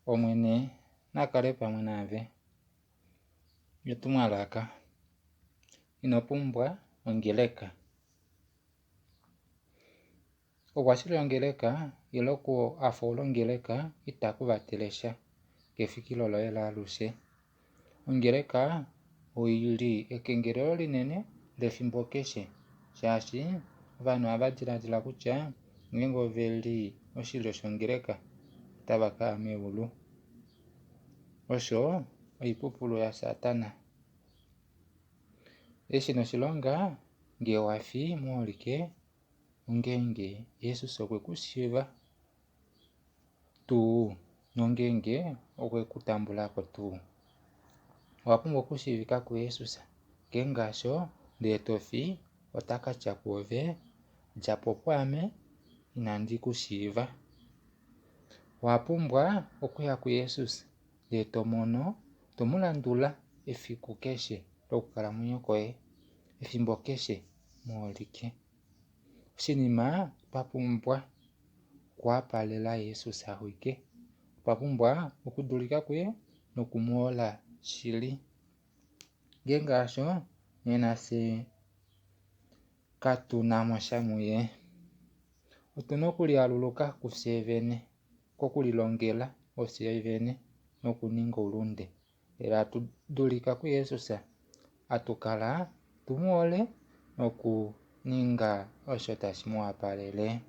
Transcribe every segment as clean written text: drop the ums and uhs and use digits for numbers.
omwene nakale pamwe nave. Etumwalaka. Ino pumbwa ongeleka. Okwashili ongeleka iloko afola ongeleka itaku vatelesha kefikilo loye laalushe. Ongeleka oyili ekengelelo linene lethimbo keshe, shaashi vanhu avadhiladhila kutya ngenge oveli oshilyo shongeleka otava kaya meulu. Osho oipupulo ya Satana. Eshi noshilonga ngele wafi moolike ongenge Jesus okweku shiva tuu nongenge okweku tambulako tuu. Owapumbwa okushivika ku Jesus. Ngele ngaasho ndele tofi otakatya kwove lyapo pwaame inandi kushiva. Owapumbwa okuya ku Jesus ndele tomulandula esiku keshe lyokukalamwenyo koye, ethimbo keshe moolike. Oshinima twapumbwa okwapalela Jesus awike. Otwapumbwa okudhulika kuye nokumuhola shili. Ngele ngaasho nena tse katunamosha muye. Otuna okuliyaluluka kutse yene, kokulilongela otse yene nokuninga ulunde. Lela atu dhulika ku Jesus atukala tumuhole nokuninga osho tashi muwapalele.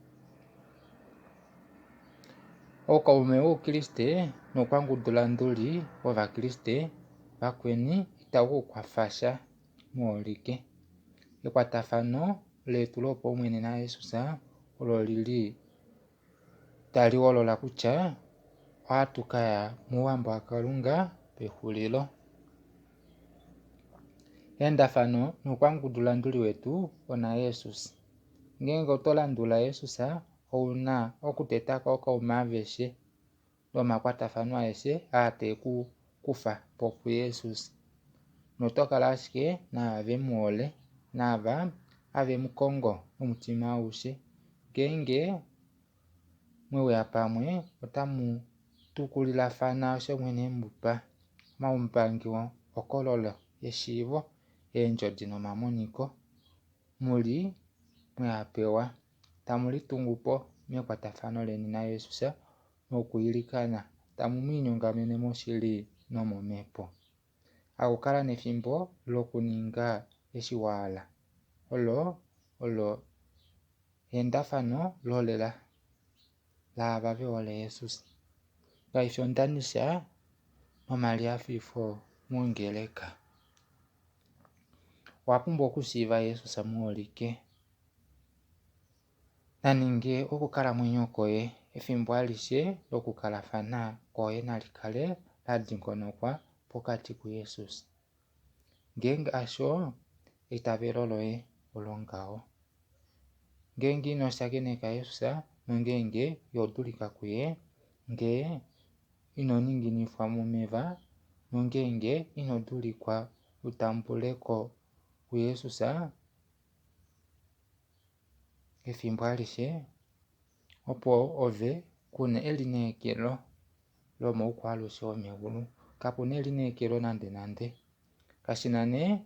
Ookuume wuukriste nookwangudulanduli wovakriste vakweni itagu kwafasha moolike. Ekwatathano letu lyopaumwene na Jesus olo lili tali holola kutya ohatu kaya muuwambo waKalunga pehulilo. Eendathano nuukwangudulanduli wetu ona Jesus. Ngenge oto landula Jesus owuna okutetako ookaume aveshe nomakwatathano ageshe ateku kutha po pu Jesus. Notokala ashike naava vemuhole, naava avemukongo nomutima awushe. Ngenge mweya pamwe otamu tukulilathana osho mwene emupa. Omaumbangi okololo yeshivo, eenjodhi nomamoniko muli mwapewa tamuli tungupo mekwatathano leni na Jesus nokuyilikana tamu mwiinyungamene moshili nomomeho. Akukala nethimbo lyokuninga eshi wahala. Olo endathano lolela laava vehole Jesus. Kaifi ondanisha nomaliafifo mongeleka. Owapumbwa okushiiva Jesus moolike. Naninge okukalamwenyo koye ethimbo alishe lyokukalathana koye nalikale ladhingolokwa pokati ku Jesus. Ngele ngaasho eitavelo loye olo ngawo. Ngenge ino tsakaneka Jesus nongenge ihodhulika kuye, ngele ino ninginithwa momeva nongenge ino dhulikwa wutambuleko ku Jesus ethimbo alishe, opo ove kuna elinekelo lyomaukwalushi gomeulu. Kapuna elinekelo nande nande. Kashina nee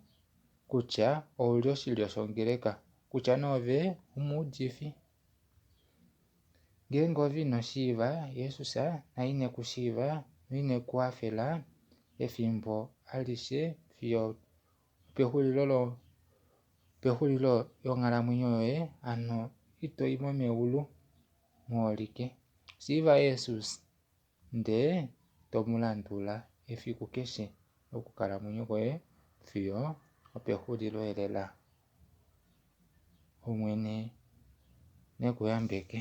kutya owuli oshilyo shongeleka, kutya nee ove omuudhifi. Ngenge ove ino shiiva Jesus na ineku shiiva no ineku wathela ethimbo alishe sigo pehulilo lyonkalamwenyo yoye, ano itoyi momeulu moolike. Shiiva Jesus ndele tomulandula esiku keshe lyokukalamwenyo koye sigo opehulilo lela. Omwene nekuyambeke.